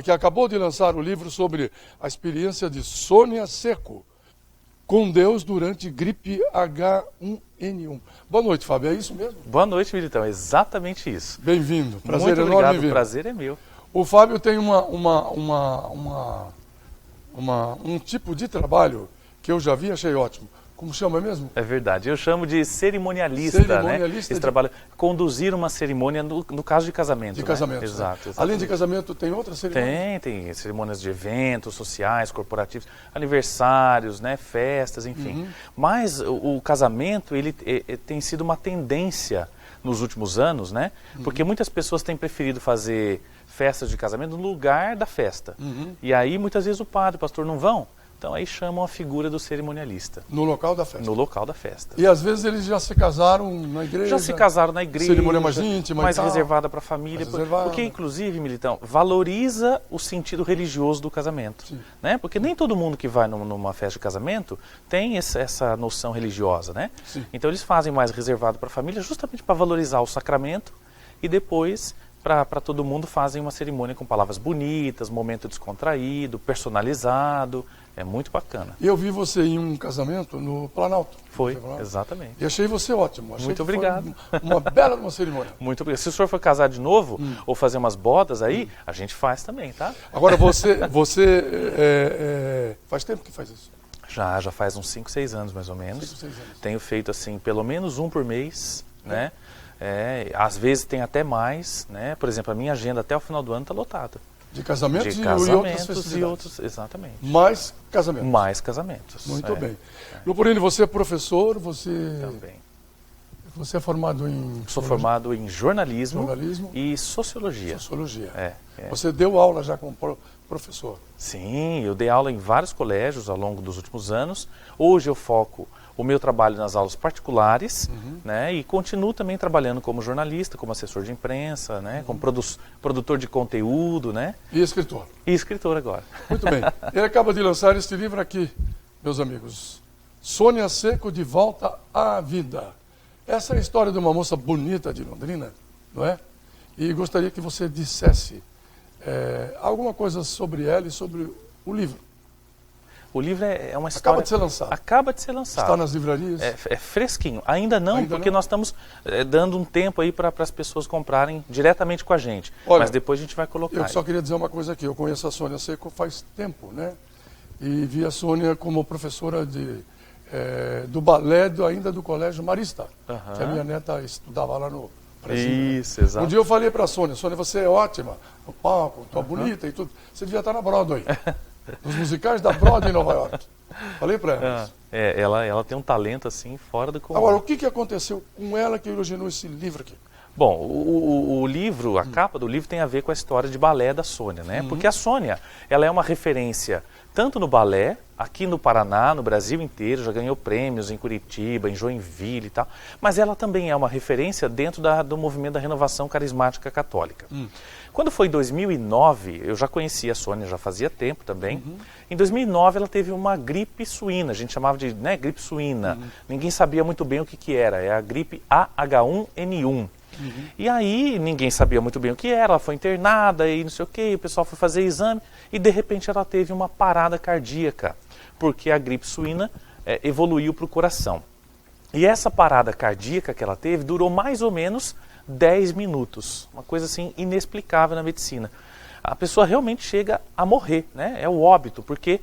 que acabou de lançar o livro sobre a experiência de Sônia Seco, com Deus durante gripe H1N1. Boa noite, Fábio, é isso mesmo? Boa noite, Militão, exatamente isso. Bem-vindo, prazer muito enorme obrigado, vir. O prazer é meu. O Fábio tem um tipo de trabalho que eu já vi e achei ótimo. Como chama mesmo? É verdade. Eu chamo de cerimonialista, né? Esse trabalho, conduzir uma cerimônia no caso de casamento. De casamento. Né? Exato. Além de casamento, tem outras cerimônias? Tem cerimônias de eventos sociais, corporativos, aniversários, né? Festas, enfim. Uhum. Mas o casamento, ele tem sido uma tendência nos últimos anos, né? Porque muitas pessoas têm preferido fazer festas de casamento no lugar da festa. E aí, muitas vezes, o padre, o pastor não vão. Então, aí chamam a figura do cerimonialista. No local da festa. No local da festa. E, às vezes, eles já se casaram na igreja. Já se casaram na igreja. Cerimônia mais íntima mais reservada para a família. Reservada. Porque, inclusive, Militão, valoriza o sentido religioso do casamento. Né? Porque nem todo mundo que vai numa festa de casamento tem essa noção religiosa. Né? Então, eles fazem mais reservado para a família justamente para valorizar o sacramento e depois... para todo mundo fazem uma cerimônia com palavras bonitas, momento descontraído, personalizado, é muito bacana. E eu vi você em um casamento no Planalto. Foi, exatamente. E achei você ótimo. Achei muito obrigado. Uma bela cerimônia. Muito obrigado. Se o senhor for casar de novo, ou fazer umas bodas aí, a gente faz também, tá? Agora você faz tempo que faz isso? Já faz uns 5, 6 anos mais ou menos. 5, 6 anos. Tenho feito assim, pelo menos um por mês, né? Às vezes tem até mais, né? Por exemplo, a minha agenda até o final do ano está lotada. De casamentos, de casamentos e outros, exatamente. Mais casamentos. Mais casamentos. Muito bem. Luporini, você é professor, Também. Você é formado em... Sou formado em jornalismo e sociologia. Sociologia. Você deu aula já como professor? Sim, eu dei aula em vários colégios ao longo dos últimos anos. Hoje eu foco o meu trabalho nas aulas particulares, né, e continuo também trabalhando como jornalista, como assessor de imprensa, né, como produtor de conteúdo, né? E escritor. E escritor agora. Muito bem. Ele acaba de lançar este livro aqui, meus amigos. Sônia Seco, De Volta à Vida. Essa é a história de uma moça bonita de Londrina, não é? E gostaria que você dissesse alguma coisa sobre ela e sobre o livro. O livro é uma história... Acaba de ser lançado. Acaba de ser lançado. Está nas livrarias? É fresquinho. Ainda não, porque nós estamos dando um tempo aí para as pessoas comprarem diretamente com a gente. Olha, mas depois a gente vai colocar. Eu só queria dizer uma coisa aqui. Eu conheço a Sônia Seco faz tempo, né? E vi a Sônia como professora do balé ainda do Colégio Marista. Que a minha neta estudava lá no Brasil. Isso, exato. Um dia eu falei para a Sônia, você é ótima no palco, tá bonita e tudo. Você devia estar na Broadway. Nos musicais da Broadway em Nova York. Falei para ela. Ela tem um talento assim fora do comum. Agora, o que aconteceu com ela que originou esse livro aqui? Bom, o livro, a capa do livro tem a ver com a história de balé da Sônia, né? Porque a Sônia, ela é uma referência tanto no balé, aqui no Paraná, no Brasil inteiro, já ganhou prêmios em Curitiba, em Joinville e tal, mas ela também é uma referência dentro do movimento da renovação carismática católica. Quando foi em 2009, eu já conhecia a Sônia, já fazia tempo também. Em 2009 ela teve uma gripe suína, a gente chamava de gripe suína. Ninguém sabia muito bem o que era, é a gripe AH1N1. E aí ninguém sabia muito bem o que era, ela foi internada e não sei o que, o pessoal foi fazer exame e de repente ela teve uma parada cardíaca, porque a gripe suína evoluiu para o coração. E essa parada cardíaca que ela teve durou mais ou menos 10 minutos, uma coisa assim inexplicável na medicina. A pessoa realmente chega a morrer, né? É o óbito, porque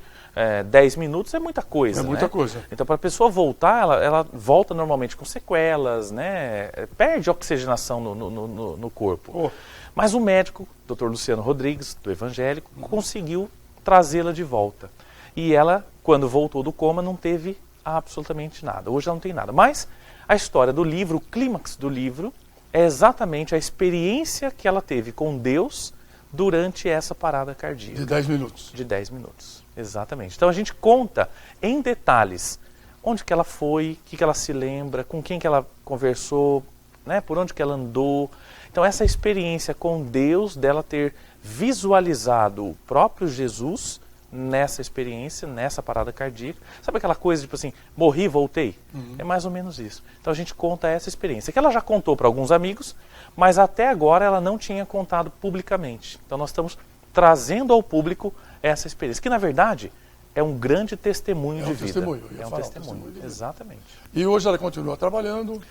10 minutos é muita coisa. É muita coisa. Então, para a pessoa voltar, ela volta normalmente com sequelas, né? Perde oxigenação no corpo. Mas o médico, Dr. Luciano Rodrigues, do Evangélico, conseguiu trazê-la de volta. E ela, quando voltou do coma, não teve absolutamente nada. Hoje ela não tem nada. Mas a história do livro, o clímax do livro, é exatamente a experiência que ela teve com Deus durante essa parada cardíaca. De 10 minutos. De 10 minutos, exatamente. Então a gente conta em detalhes onde que ela foi, o que ela se lembra, com quem que ela conversou, né, por onde que ela andou. Então essa experiência com Deus, dela ter visualizado o próprio Jesus nessa experiência, nessa parada cardíaca. Sabe aquela coisa, tipo assim, morri, voltei? É mais ou menos isso. Então a gente conta essa experiência, que ela já contou para alguns amigos, mas até agora ela não tinha contado publicamente. Então nós estamos trazendo ao público essa experiência, que na verdade é um grande testemunho de vida. É um testemunho, exatamente. E hoje ela continua trabalhando,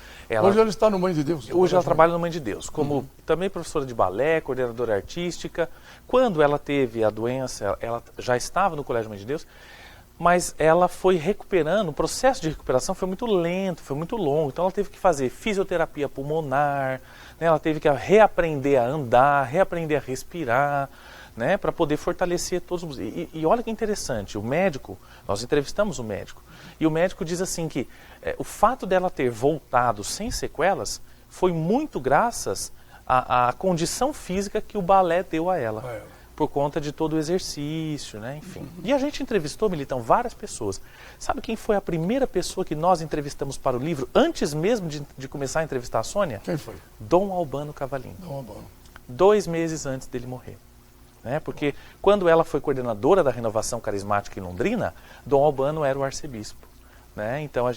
hoje ela está no Mãe de Deus. Hoje ela trabalha no Mãe de Deus, como também professora de balé, coordenadora artística. Quando ela teve a doença, ela já estava no Colégio Mãe de Deus, mas ela foi recuperando, o processo de recuperação foi muito lento, foi muito longo, então ela teve que fazer fisioterapia pulmonar, né, ela teve que reaprender a andar, reaprender a respirar, né, para poder fortalecer todos os... E olha que interessante, o médico, nós entrevistamos o médico, e o médico diz assim que o fato dela ter voltado sem sequelas foi muito graças a condição física que o balé deu a ela. Por conta de todo o exercício, né? Enfim. E a gente entrevistou, Militão, várias pessoas. Sabe quem foi a primeira pessoa que nós entrevistamos para o livro, antes mesmo de começar a entrevistar a Sônia? Quem foi? Dom Albano Cavalim. Dom Albano. 2 meses antes dele morrer. Né? Porque quando ela foi coordenadora da Renovação Carismática em Londrina, Dom Albano era o arcebispo. Né? Então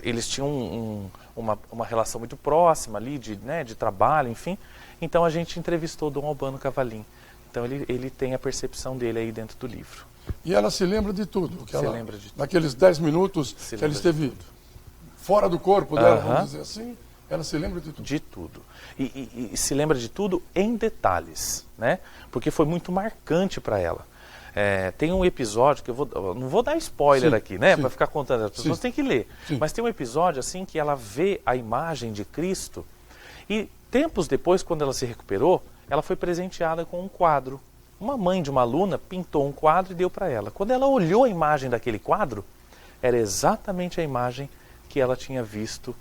eles tinham uma relação muito próxima ali, de trabalho, enfim. Então a gente entrevistou Dom Albano Cavalim. Então ele tem a percepção dele aí dentro do livro. E ela se lembra de tudo. Que ela, lembra de tudo. Naqueles 10 minutos que ela esteve fora do corpo dela, vamos dizer assim, ela se lembra de tudo. De tudo. E se lembra de tudo em detalhes, né? Porque foi muito marcante para ela. Tem um episódio que eu não vou dar spoiler aqui, né? Para ficar contando, as pessoas têm que ler. Mas tem um episódio assim que ela vê a imagem de Cristo e tempos depois, quando ela se recuperou, ela foi presenteada com um quadro. Uma mãe de uma aluna pintou um quadro e deu para ela. Quando ela olhou a imagem daquele quadro, era exatamente a imagem que ela tinha visto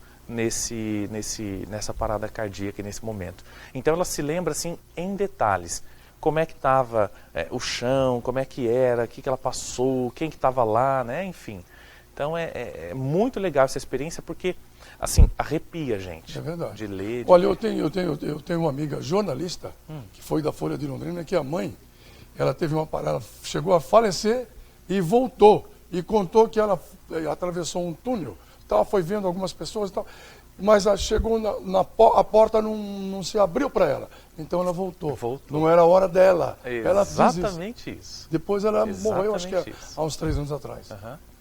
nessa parada cardíaca, nesse momento. Então ela se lembra assim em detalhes. Como é que estava o chão, como é que era, o que ela passou, quem que estava lá, né? Enfim. Então é muito legal essa experiência porque, assim, arrepia a gente. É verdade. De ler. Olha, eu tenho uma amiga jornalista que foi da Folha de Londrina, que a mãe, ela teve uma parada, chegou a falecer e voltou. E contou que ela atravessou um túnel, foi vendo algumas pessoas e tal, mas ela chegou a porta não se abriu para ela. Então ela voltou. Não era a hora dela. Exatamente isso. Depois ela morreu, acho que há uns 3 anos atrás.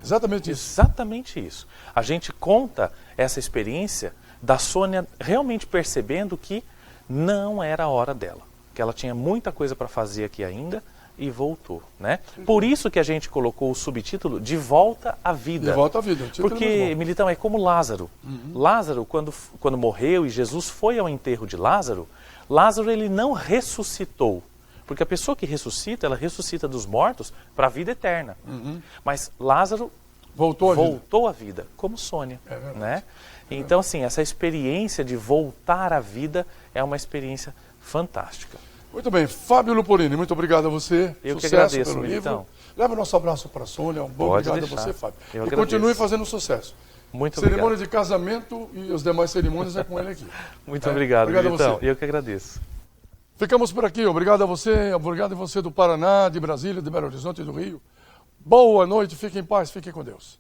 Exatamente isso. Exatamente isso. A gente conta essa experiência da Sônia realmente percebendo que não era a hora dela. Que ela tinha muita coisa para fazer aqui ainda e voltou, né? Por isso que a gente colocou o subtítulo De Volta à Vida. De Volta à Vida. Porque, Militão, é como Lázaro. Lázaro, quando morreu e Jesus foi ao enterro de Lázaro, Lázaro ele não ressuscitou. Porque a pessoa que ressuscita, ela ressuscita dos mortos para a vida eterna. Mas Lázaro voltou à vida, como Sônia. Né? Então, assim, essa experiência de voltar à vida é uma experiência fantástica. Muito bem, Fábio Luporini, muito obrigado a você. Eu Sucesso que agradeço, pelo Militão. livro. Leva o nosso abraço para a Sônia, obrigado a você, Fábio. Eu e agradeço. continue fazendo sucesso. Muito Cerimônia obrigado. de casamento e as demais cerimônias é com ele aqui. Muito obrigado, Militão. A você. Eu que agradeço. Ficamos por aqui. Obrigado a você, obrigado a você do Paraná, de Brasília, de Belo Horizonte e do Rio. Boa noite, fiquem em paz, fiquem com Deus.